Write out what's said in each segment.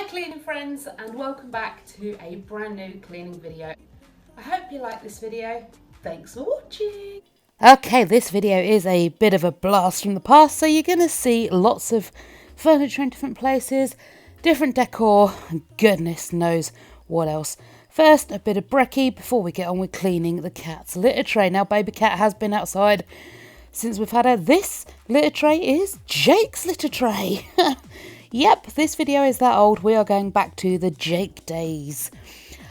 cleaning friends, and welcome back to a brand new cleaning video. I hope you like this video. Thanks for watching. Okay, this video is a bit of a blast from the past, so you're going to see lots of furniture in different places, different decor, and goodness knows what else. First, a bit of brekkie before we get on with cleaning the cat's litter tray. Now, baby cat has been outside since we've had her. This litter tray is Jake's litter tray. Yep, this video is that old. We are going back to the Jake days.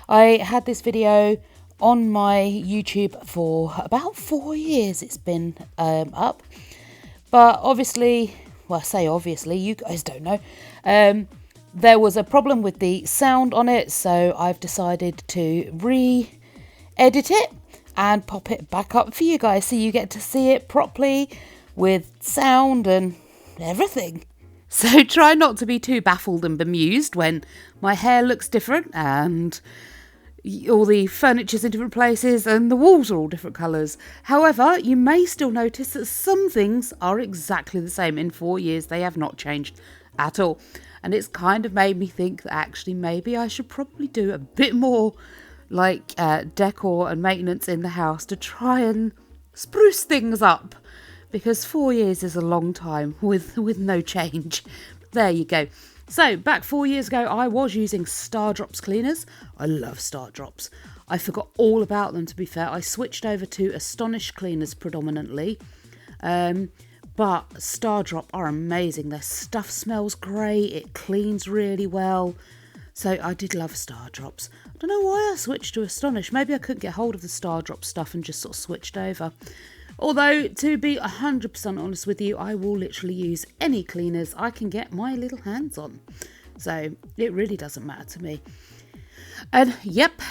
I had this video on my YouTube for about 4 years. It's been up. But obviously, well, I say obviously, you guys don't know. There was a problem with the sound on it, so I've decided to re-edit it and pop it back up for you guys so you get to see it properly with sound and everything. So try not to be too baffled and bemused when my hair looks different and all the furniture's in different places and the walls are all different colours. However, you may still notice that some things are exactly the same. In 4 years, they have not changed at all. And it's kind of made me think that actually maybe I should probably do a bit more like decor and maintenance in the house to try and spruce things up. Because 4 years is a long time with no change. There you go. So, back 4 years ago, I was using Star Drops cleaners. I love Star Drops. I forgot all about them, to be fair. I switched over to Astonish cleaners predominantly. But Star Drop are amazing. Their stuff smells great. It cleans really well. So, I did love Star Drops. I don't know why I switched to Astonish. Maybe I couldn't get hold of the Star Drop stuff and just sort of switched over. Although, to be 100% honest with you, I will literally use any cleaners I can get my little hands on. So, it really doesn't matter to me. And, yep,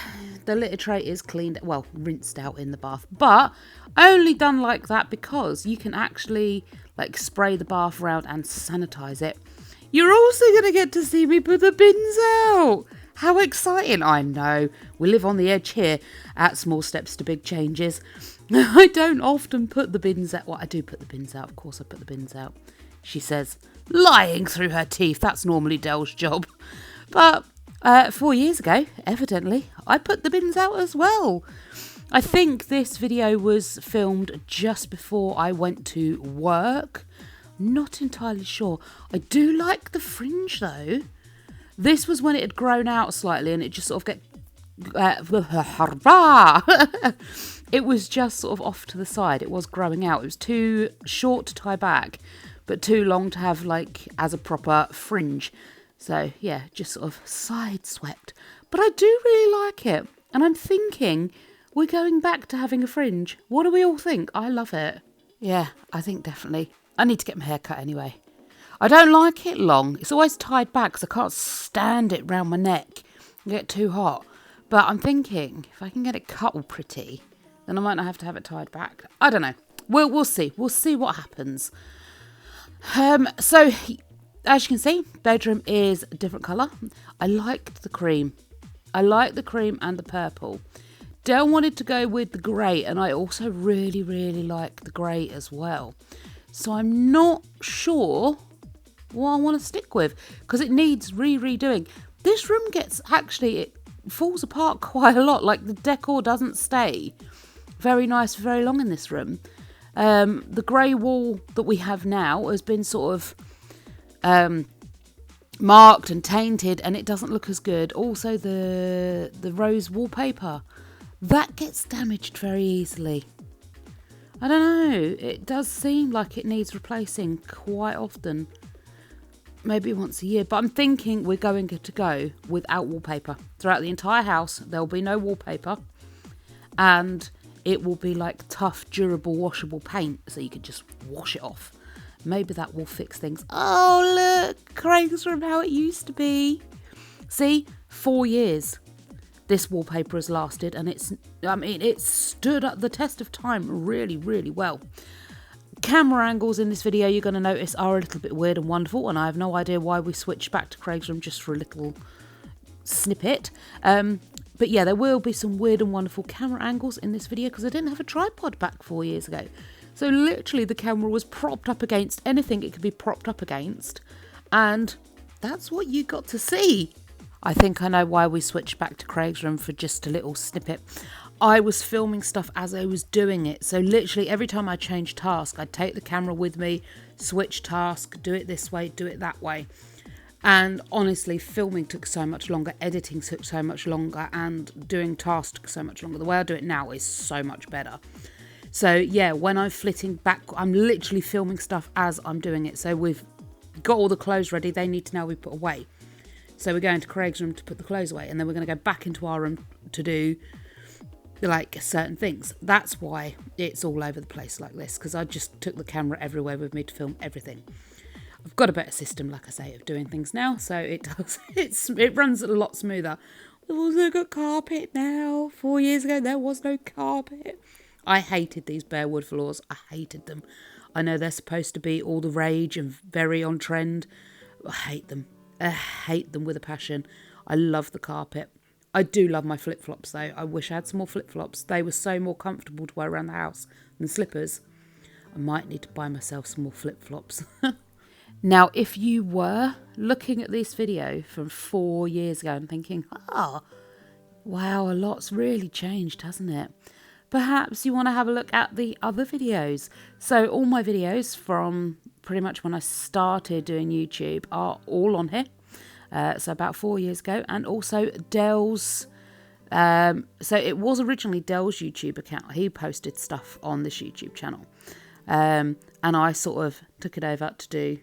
the litter tray is cleaned, well, rinsed out in the bath. But, only done like that because you can actually, like, spray the bath around and sanitise it. You're also going to get to see me put the bins out. How exciting. I know. We live on the edge here at Small Steps to Big Changes. I don't often put the bins out. Well, I do put the bins out. Of course I put the bins out. She says, lying through her teeth. That's normally Del's job. But 4 years ago, evidently, I put the bins out as well. I think this video was filmed just before I went to work. Not entirely sure. I do like the fringe though. This was when it had grown out slightly and it just sort of it was just sort of off to the side. It was growing out. It was too short to tie back, but too long to have like as a proper fringe. So yeah, just sort of side swept. But I do really like it. And I'm thinking we're going back to having a fringe. What do we all think? I love it. Yeah, I think definitely. I need to get my hair cut anyway. I don't like it long. It's always tied back because I can't stand it round my neck. I get too hot. But I'm thinking if I can get it cut all pretty, then I might not have to have it tied back. I don't know. We'll see. We'll see what happens. So, as you can see, bedroom is a different colour. I liked the cream. I like the cream and the purple. Del wanted to go with the grey, and I also really, really like the grey as well. So I'm not sure what I want to stick with because it needs redoing. This room gets it falls apart quite a lot. Like the decor doesn't stay very nice for very long in this room. The grey wall that we have now has been sort of marked and tainted, and it doesn't look as good. Also, the rose wallpaper that gets damaged very easily. I don't know. It does seem like it needs replacing quite often. Maybe once a year. But I'm thinking we're going to go without wallpaper. Throughout the entire house, there will be no wallpaper. And it will be like tough, durable, washable paint. So you can just wash it off. Maybe that will fix things. Oh, look. Craig's room, how it used to be. See? 4 years. This wallpaper has lasted, and it stood up the test of time really, really well. Camera angles in this video, you're going to notice, are a little bit weird and wonderful, and I have no idea why we switched back to Craig's room just for a little snippet. But yeah, there will be some weird and wonderful camera angles in this video because I didn't have a tripod back 4 years ago. So literally the camera was propped up against anything it could be propped up against, and that's what you got to see. I think I know why we switched back to Craig's room for just a little snippet. I was filming stuff as I was doing it. So literally every time I changed task, I'd take the camera with me, switch task, do it this way, do it that way. And honestly, filming took so much longer, editing took so much longer, and doing tasks took so much longer. The way I do it now is so much better. So yeah, when I'm flitting back, I'm literally filming stuff as I'm doing it. So we've got all the clothes ready. They need to now be put away. So we're going to Craig's room to put the clothes away, and then we're going to go back into our room to do like certain things. That's why it's all over the place like this, because I just took the camera everywhere with me to film everything. I've got a better system, like I say, of doing things now, so it runs a lot smoother. We've also got carpet now. 4 years ago there was no carpet. I hated these bare wood floors. I hated them. I know they're supposed to be all the rage and very on trend. I hate them. I hate them with a passion. I love the carpet. I do love my flip-flops though. I wish I had some more flip-flops. They were so more comfortable to wear around the house than slippers. I might need to buy myself some more flip-flops. Now, if you were looking at this video from 4 years ago and thinking, wow, a lot's really changed, hasn't it? Perhaps you want to have a look at the other videos. So all my videos from pretty much when I started doing YouTube are all on here. So about 4 years ago, and also Dell's. So it was originally Dell's YouTube account. He posted stuff on this YouTube channel, and I sort of took it over to do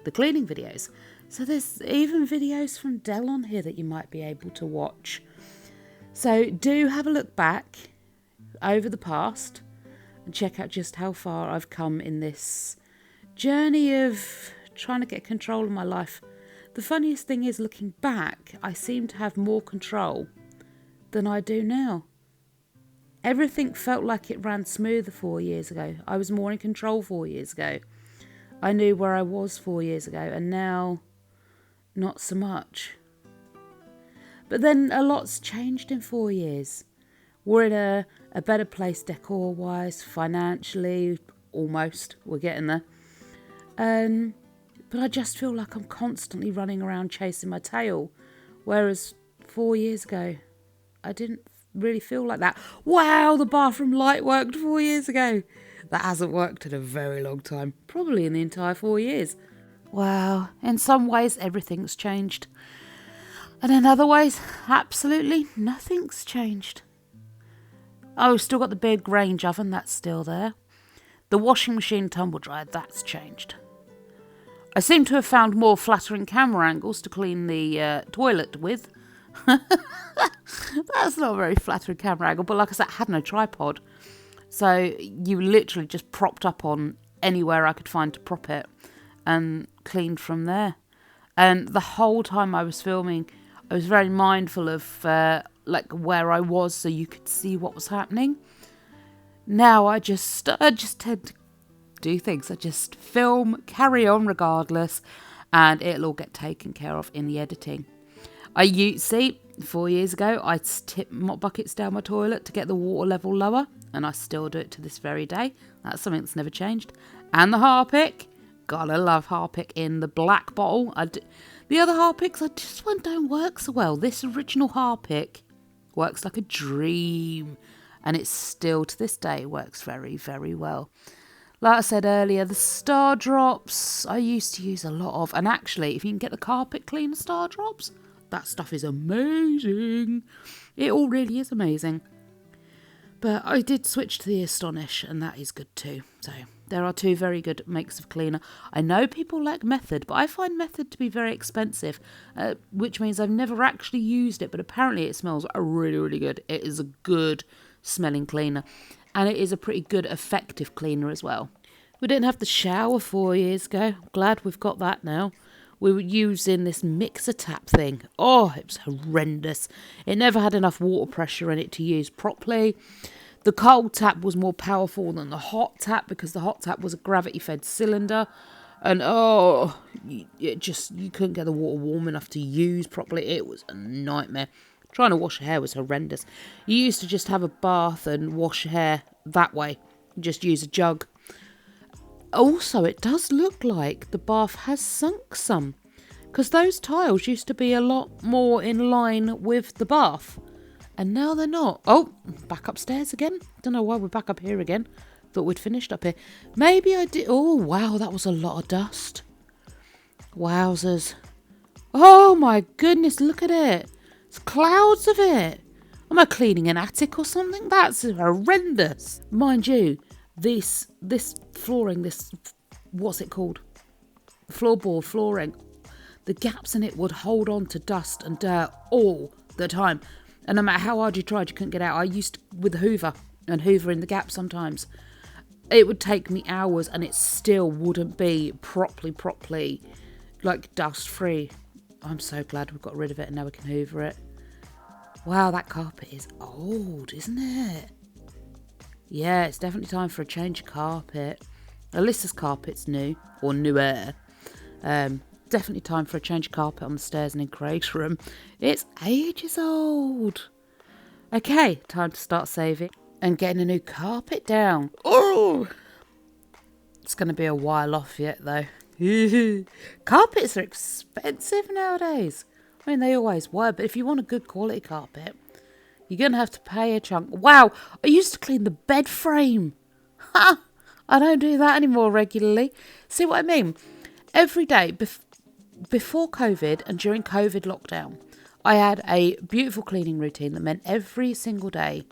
the cleaning videos. So there's even videos from Dell on here that you might be able to watch. So do have a look back over the past and check out just how far I've come in this journey of trying to get control of my life. The funniest thing is, looking back, I seem to have more control than I do now. Everything felt like it ran smoother 4 years ago. I was more in control 4 years ago. I knew where I was 4 years ago, and now not so much. But then a lot's changed in 4 years. We're in a better place decor-wise, financially, almost. We're getting there. But I just feel like I'm constantly running around chasing my tail. Whereas 4 years ago, I didn't really feel like that. Wow, the bathroom light worked 4 years ago. That hasn't worked in a very long time. Probably in the entire 4 years. Wow, in some ways everything's changed. And in other ways, absolutely nothing's changed. Oh, we've still got the big range oven, that's still there. The washing machine tumble dryer, that's changed. I seem to have found more flattering camera angles to clean the toilet with. That's not a very flattering camera angle, but like I said, I had no tripod. So you literally just propped up on anywhere I could find to prop it and cleaned from there. And the whole time I was filming, I was very mindful of like where I was so you could see what was happening. Now I just tend to do things. I just film, carry on regardless, and it'll all get taken care of in the editing. See, 4 years ago, I tipped mop buckets down my toilet to get the water level lower, and I still do it to this very day. That's something that's never changed. And the Harpic, gotta love Harpic in the black bottle. The other Harpics, don't work so well. This original Harpic works like a dream, and it still to this day works very, very well. Like I said earlier, the Star Drops I used to use a lot of, and actually, if you can get the carpet cleaner Star Drops, that stuff is amazing. It all really is amazing. But I did switch to the Astonish, and that is good too. So there are two very good makes of cleaner. I know people like Method, but I find Method to be very expensive, which means I've never actually used it, but apparently it smells really, really good. It is a good smelling cleaner, and it is a pretty good effective cleaner as well. We didn't have the shower 4 years ago. I'm glad we've got that now. We were using this mixer tap thing. Oh, it was horrendous. It never had enough water pressure in it to use properly. The cold tap was more powerful than the hot tap because the hot tap was a gravity-fed cylinder. And you couldn't get the water warm enough to use properly. It was a nightmare. Trying to wash your hair was horrendous. You used to just have a bath and wash your hair that way. Just use a jug. Also, it does look like the bath has sunk some, Because those tiles used to be a lot more in line with the bath. And now they're not. Oh, back upstairs again. Don't know why we're back up here again. Thought we'd finished up here. Maybe I did. Oh, wow, that was a lot of dust. Wowzers. Oh, my goodness, look at it. It's clouds of it. Am I cleaning an attic or something? That's horrendous. Mind you, this flooring, what's it called? Floorboard flooring. The gaps in it would hold on to dust and dirt all the time. And no matter how hard you tried, you couldn't get out. I used to, with a hoover and hoover in the gap sometimes. It would take me hours and it still wouldn't be properly like dust free. I'm so glad we've got rid of it and now we can hoover it. Wow, that carpet is old, isn't it? Yeah, it's definitely time for a change of carpet. Alyssa's carpet's new, or newer. Definitely time for a change of carpet on the stairs and in Craig's room. It's ages old. Okay, time to start saving and getting a new carpet down. Oh, it's going to be a while off yet though. Carpets are expensive nowadays. I mean, they always were, but if you want a good quality carpet, you're going to have to pay a chunk. Wow, I used to clean the bed frame. Ha! I don't do that anymore regularly. See what I mean? Every day before COVID and during COVID lockdown, I had a beautiful cleaning routine that meant every single day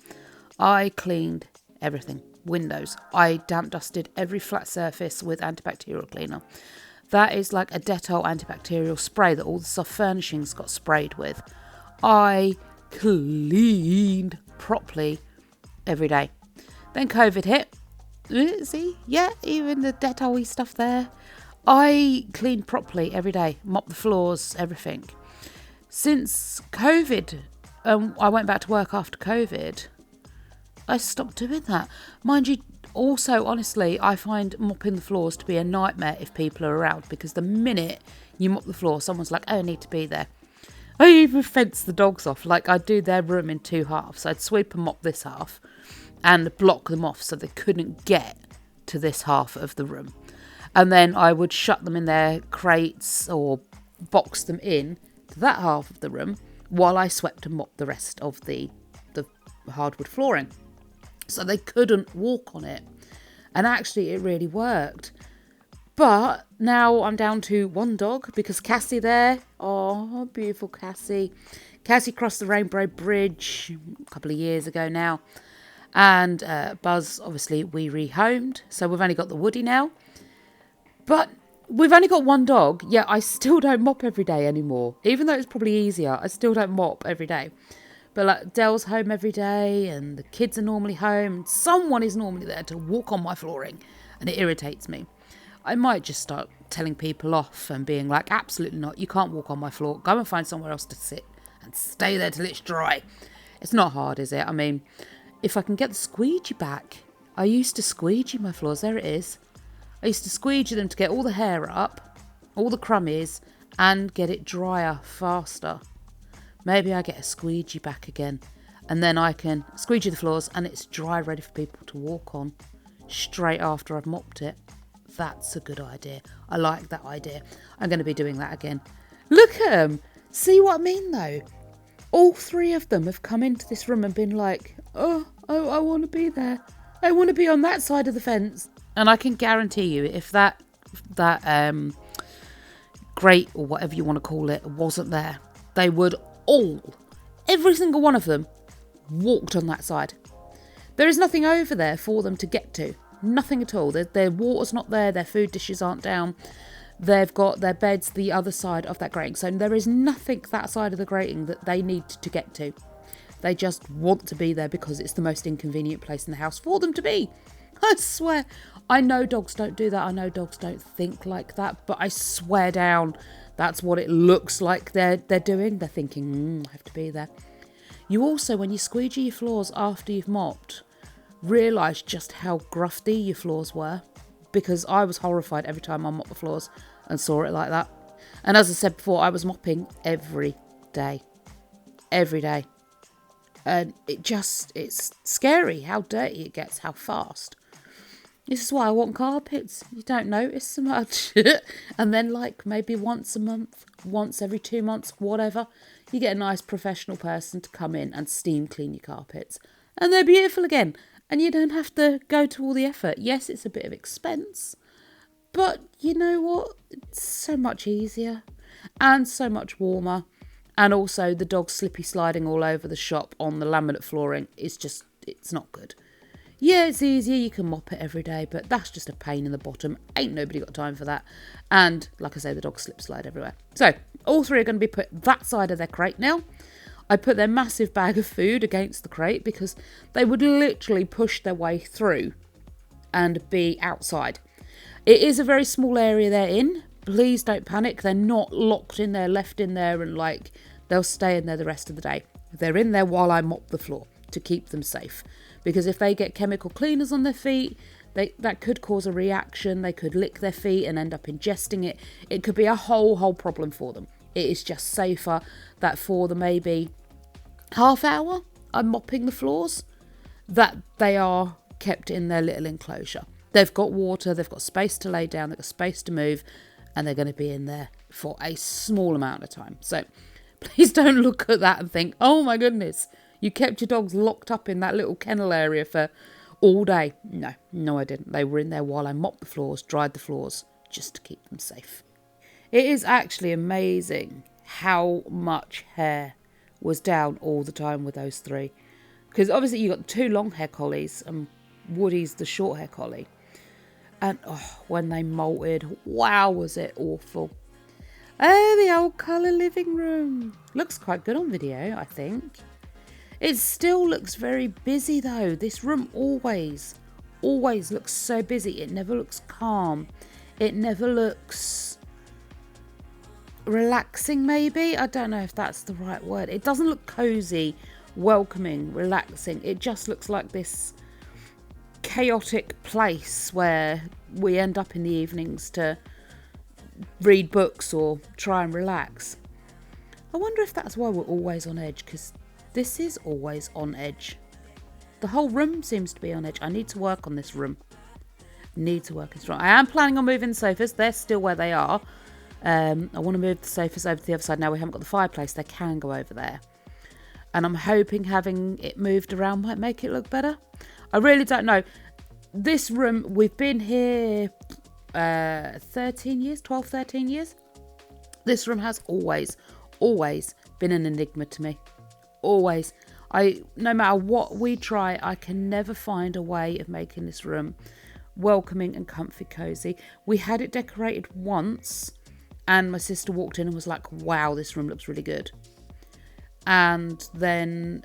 I cleaned everything. Windows. I damp dusted every flat surface with antibacterial cleaner. That is like a Dettol antibacterial spray that all the soft furnishings got sprayed with. I cleaned properly every day. Then COVID hit. See? Yeah, even the Dettol-y stuff there. I cleaned properly every day. Mop the floors, everything. Since COVID, I went back to work after COVID, I stopped doing that. Mind you, also, honestly, I find mopping the floors to be a nightmare if people are around, because the minute you mop the floor, someone's like, oh, I need to be there. I even fence the dogs off. Like, I'd do their room in two halves. I'd sweep and mop this half and block them off so they couldn't get to this half of the room. And then I would shut them in their crates or box them in to that half of the room while I swept and mopped the rest of the hardwood flooring. So they couldn't walk on it. And actually it really worked. But now I'm down to one dog because Cassie there, oh, beautiful Cassie. Cassie crossed the Rainbow Bridge a couple of years ago now. And Buzz, obviously, we rehomed. So we've only got the Woody now. But we've only got one dog. Yet I still don't mop every day anymore. Even though it's probably easier, I still don't mop every day. But like Dell's home every day and the kids are normally home. Someone is normally there to walk on my flooring and it irritates me. I might just start telling people off and being like, absolutely not, you can't walk on my floor. Go and find somewhere else to sit and stay there till it's dry. It's not hard, is it? I mean, if I can get the squeegee back. I used to squeegee my floors. There it is. I used to squeegee them to get all the hair up, all the crummies, and get it drier faster. Maybe I get a squeegee back again and then I can squeegee the floors and it's dry, ready for people to walk on straight after I've mopped it. That's a good idea. I like that idea. I'm going to be doing that again. Look at them. See what I mean though? All three of them have come into this room and been like, oh, I want to be there. I want to be on that side of the fence. And I can guarantee you if that grate or whatever you want to call it wasn't there, they would every single one of them walked on that side. There is nothing over there for them to get to. Nothing at all. Their water's not there. Their food dishes aren't down. They've got their beds the other side of that grating. So there is nothing that side of the grating that they need to get to. They just want to be there because it's the most inconvenient place in the house for them to be. I swear. I know dogs don't do that. I know dogs don't think like that. But I swear down, that's what it looks like they're doing. They're thinking, I have to be there. You also, when you squeegee your floors after you've mopped, realise just how grufty your floors were. Because I was horrified every time I mopped the floors and saw it like that. And as I said before, I was mopping every day. Every day. And it's scary how dirty it gets, how fast. This is why I want carpets. You don't notice so much. And then like maybe once a month, once every 2 months, whatever, you get a nice professional person to come in and steam clean your carpets. And they're beautiful again. And you don't have to go to all the effort. Yes, it's a bit of expense. But you know what? It's so much easier. And so much warmer. And also the dog slippy sliding all over the shop on the laminate flooring is just, it's not good. Yeah, it's easier, you can mop it every day, but that's just a pain in the bottom. Ain't nobody got time for that. And like I say, the dogs slip slide everywhere. So all three are going to be put that side of their crate now. I put their massive bag of food against the crate because they would literally push their way through and be outside. It is a very small area they're in. Please don't panic. They're not locked in there, left in there, and like they'll stay in there the rest of the day. They're in there while I mop the floor to keep them safe. Because if they get chemical cleaners on their feet, that could cause a reaction. They could lick their feet and end up ingesting it. It could be a whole problem for them. It is just safer that for the maybe half hour I'm mopping the floors, that they are kept in their little enclosure. They've got water, they've got space to lay down, they've got space to move, and they're going to be in there for a small amount of time. So please don't look at that and think, oh my goodness, you kept your dogs locked up in that little kennel area for all day. No, I didn't. They were in there while I mopped the floors, dried the floors, just to keep them safe. It is actually amazing how much hair was down all the time with those three. Because obviously you got 2 long hair collies and Woody's the short hair collie. And when they molted, wow, was it awful. Oh, the old colour living room. Looks quite good on video, I think. It still looks very busy though. This room always looks so busy. It never looks calm. It never looks relaxing maybe. I don't know if that's the right word. It doesn't look cozy, welcoming, relaxing. It just looks like this chaotic place where we end up in the evenings to read books or try and relax. I wonder if that's why we're always on edge, because this is always on edge. The whole room seems to be on edge. I need to work on this room. I am planning on moving the sofas. They're still where they are. I want to move the sofas over to the other side. Now we haven't got the fireplace. They can go over there. And I'm hoping having it moved around might make it look better. I really don't know. This room, we've been here 13 years. This room has always been an enigma to me. Always. No matter what we try, I can never find a way of making this room welcoming and comfy cozy. We had it decorated once and my sister walked in and was like, wow, this room looks really good. And then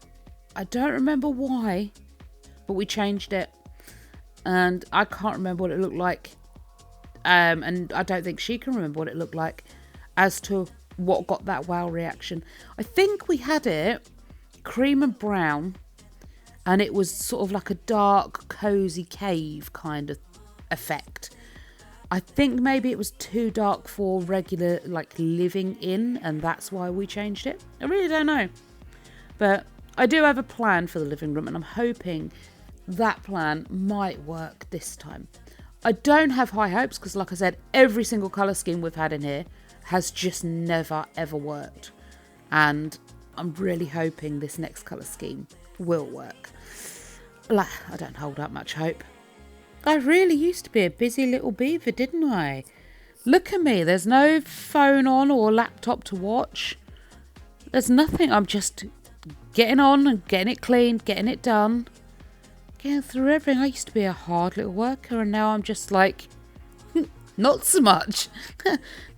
I don't remember why, but we changed it and I can't remember what it looked like. And I don't think she can remember what it looked like as to what got that wow reaction. I think we had it cream and brown, and it was sort of like a dark, cozy cave kind of effect. I think maybe it was too dark for regular, like, living in, and that's why we changed it. I really don't know. But I do have a plan for the living room, and I'm hoping that plan might work this time. I don't have high hopes, because like I said, every single colour scheme we've had in here has just never, ever worked. And I'm really hoping this next colour scheme will work. I don't hold up much hope. I really used to be a busy little beaver, didn't I? Look at me. There's no phone on or laptop to watch. There's nothing. I'm just getting on and getting it cleaned, getting it done. Getting through everything. I used to be a hard little worker and now I'm just like, not so much.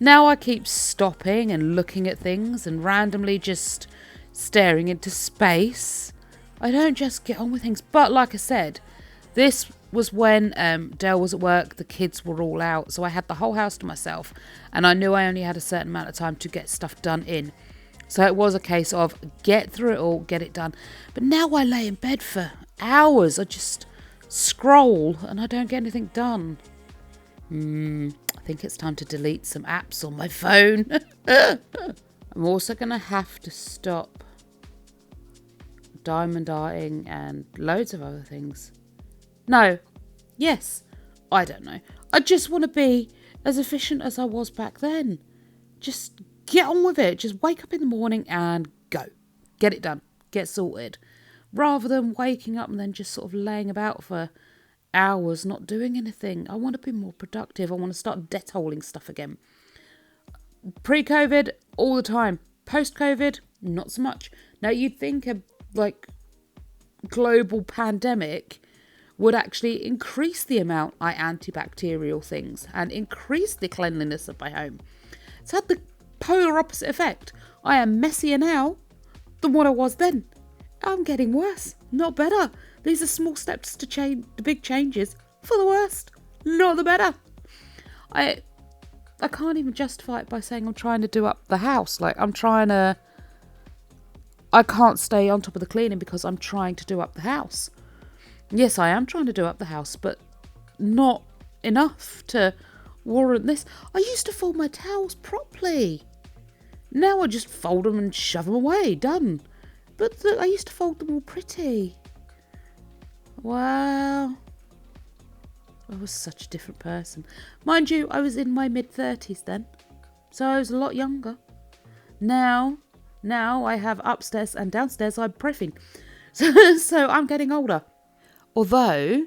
Now I keep stopping and looking at things and randomly just staring into space. I don't just get on with things. But like I said, this was when Dale was at work, the kids were all out, so I had the whole house to myself and I knew I only had a certain amount of time to get stuff done in. So it was a case of get through it all, get it done. But now I lay in bed for hours. I just scroll and I don't get anything done. I think it's time to delete some apps on my phone. I'm also going to have to stop diamond darting and loads of other things. No. Yes. I don't know. I just want to be as efficient as I was back then. Just get on with it. Just wake up in the morning and go. Get it done. Get sorted. Rather than waking up and then just sort of laying about for hours not doing anything. I want to be more productive. I want to start detailing stuff again. Pre-COVID, all the time. Post-COVID, not so much. Now, you'd think a global pandemic would actually increase the amount I antibacterial things and increase the cleanliness of my home. It's had the polar opposite effect. I am messier now than what I was then. I'm getting worse, not better. These are small steps to change the big changes for the worst, not the better. I can't even justify it by saying I'm trying to do up the house. I can't stay on top of the cleaning because I'm trying to do up the house. Yes, I am trying to do up the house, but not enough to warrant this. I used to fold my towels properly. Now I just fold them and shove them away. Done. But I used to fold them all pretty. Wow. I was such a different person. Mind you, I was in my mid-30s then. So I was a lot younger. Now I have upstairs and downstairs I'm prepping. So I'm getting older. Although,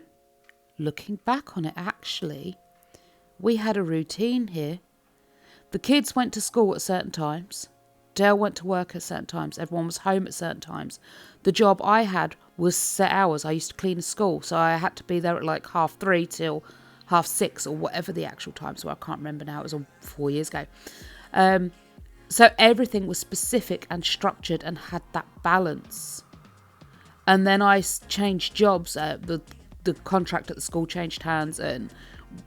looking back on it, actually, we had a routine here. The kids went to school at certain times. Dale went to work at certain times. Everyone was home at certain times. The job I had was set hours. I used to clean a school, so I had to be there at 3:30 till 6:30 or whatever the actual times were. I can't remember now. It was all 4 years ago. So everything was specific and structured and had that balance. And then I changed jobs. The contract at the school changed hands, and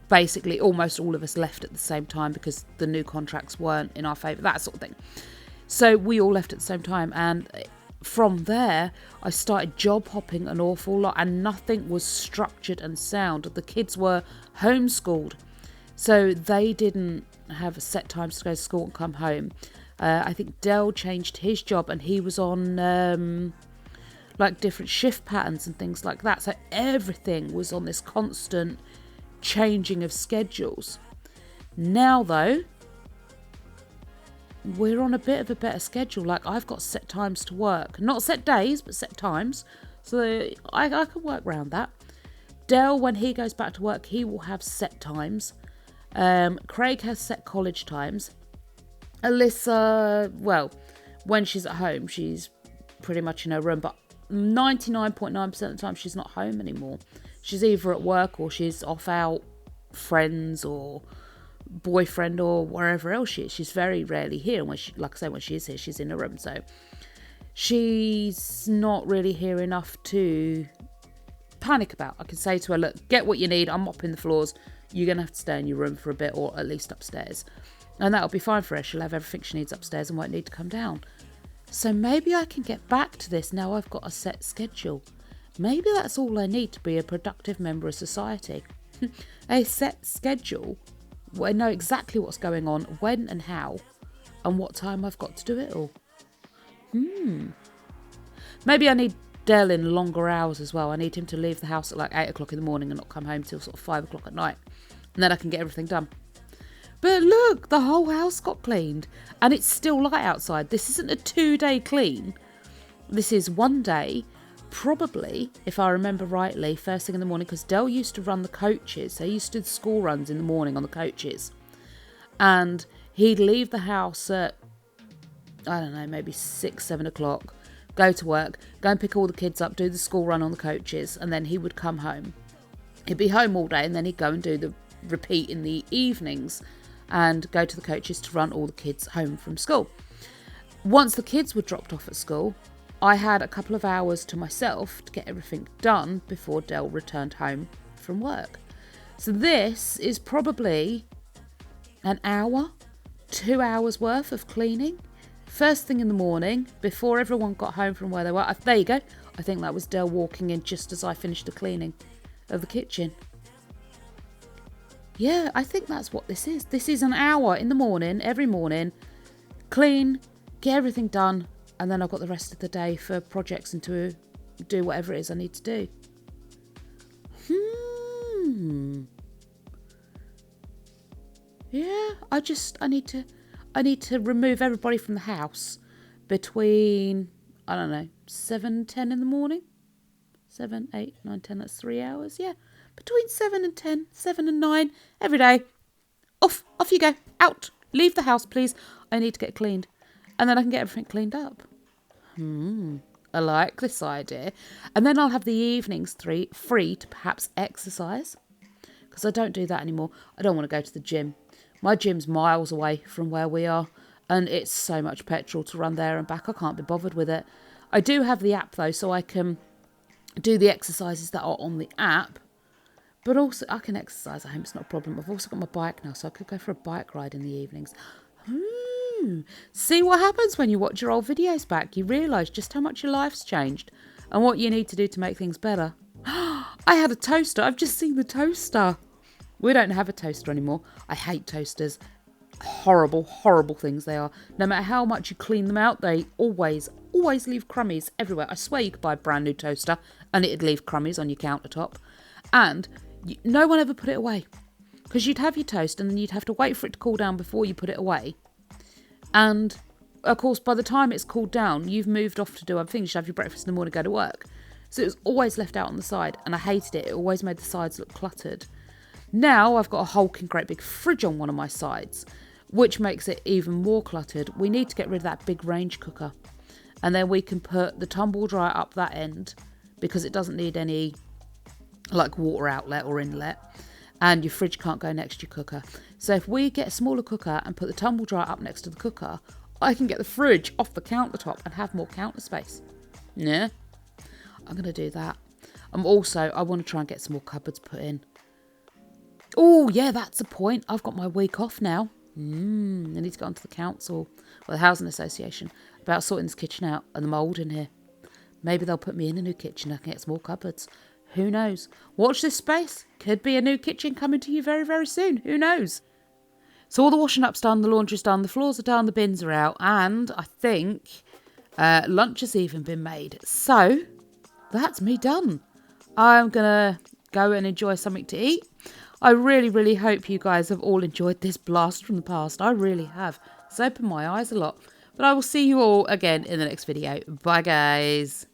basically almost all of us left at the same time because the new contracts weren't in our favour, that sort of thing. So we all left at the same time, and from there I started job hopping an awful lot, and nothing was structured and sound. The kids were homeschooled, so they didn't have set times to go to school and come home. I think Dell changed his job and he was on different shift patterns and things like that. So everything was on this constant changing of schedules. Now though, we're on a bit of a better schedule. I've got set times to work. Not set days, but set times. So I can work around that. Dell, when he goes back to work, he will have set times. Craig has set college times. Alyssa, well, when she's at home, she's pretty much in her room, but 99.9% of the time she's not home anymore. She's either at work or she's off out, friends or boyfriend or wherever else she is. She's very rarely here, and when she is here, she's in her room. So she's not really here enough to panic about. I can say to her, look, get what you need. I'm mopping the floors. You're going to have to stay in your room for a bit, or at least upstairs. And that'll be fine for her. She'll have everything she needs upstairs and won't need to come down. So maybe I can get back to this now I've got a set schedule. Maybe that's all I need to be a productive member of society. A set schedule where I know exactly what's going on, when and how, and what time I've got to do it all. Maybe I need Dell in longer hours as well. I need him to leave the house at 8 o'clock in the morning and not come home till sort of 5 o'clock at night. And then I can get everything done. But look, the whole house got cleaned and it's still light outside. This isn't a 2-day clean. This is 1 day, probably, if I remember rightly, first thing in the morning, because Dell used to run the coaches. So he used to do the school runs in the morning on the coaches. And he'd leave the house at, I don't know, maybe 6, 7 o'clock, go to work, go and pick all the kids up, do the school run on the coaches, and then he would come home. He'd be home all day and then he'd go and do the repeat in the evenings and go to the coaches to run all the kids home from school. Once the kids were dropped off at school, I had a couple of hours to myself to get everything done before Dell returned home from work. So this is probably an hour, 2 hours worth of cleaning. First thing in the morning, before everyone got home from where they were. There you go. I think that was Dell walking in just as I finished the cleaning of the kitchen. Yeah, I think that's what this is. This is an hour in the morning, every morning, clean, get everything done, and then I've got the rest of the day for projects and to do whatever it is I need to do. Yeah, I need to remove everybody from the house between, I don't know, 7, 10 in the morning. 7, 8, 9, 10, that's 3 hours. Yeah, between 7 and 10, 7 and 9, every day. Off you go. Out. Leave the house, please. I need to get cleaned. And then I can get everything cleaned up. I like this idea. And then I'll have the evenings free to perhaps exercise. Because I don't do that anymore. I don't want to go to the gym. My gym's miles away from where we are. And it's so much petrol to run there and back. I can't be bothered with it. I do have the app though, so I can do the exercises that are on the app. But also, I can exercise at home, it's not a problem. I've also got my bike now, so I could go for a bike ride in the evenings. See what happens when you watch your old videos back. You realise just how much your life's changed and what you need to do to make things better. I had a toaster. I've just seen the toaster. We don't have a toaster anymore. I hate toasters. Horrible, horrible things they are. No matter how much you clean them out, they always leave crummies everywhere. I swear you could buy a brand new toaster and it'd leave crummies on your countertop. And no one ever put it away. Because you'd have your toast and then you'd have to wait for it to cool down before you put it away. And, of course, by the time it's cooled down, you've moved off to do other things. You have your breakfast in the morning, go to work. So it was always left out on the side. And I hated it. It always made the sides look cluttered. Now I've got a hulking great big fridge on one of my sides, which makes it even more cluttered. We need to get rid of that big range cooker. And then we can put the tumble dryer up that end because it doesn't need any like water outlet or inlet, and your fridge can't go next to your cooker. So if we get a smaller cooker and put the tumble dryer up next to the cooker, I can get the fridge off the countertop and have more counter space. Yeah, I'm going to do that. I want to try and get some more cupboards put in. Oh yeah, that's a point. I've got my week off now. I need to go onto the council or the housing association about sorting this kitchen out and the mould in here. Maybe they'll put me in a new kitchen. I can get some more cupboards. Who knows? Watch this space. Could be a new kitchen coming to you very, very soon. Who knows? So all the washing up's done, the laundry's done, the floors are done, the bins are out, and I think lunch has even been made. So that's me done. I'm going to go and enjoy something to eat. I really, really hope you guys have all enjoyed this blast from the past. I really have. It's opened my eyes a lot. But I will see you all again in the next video. Bye, guys.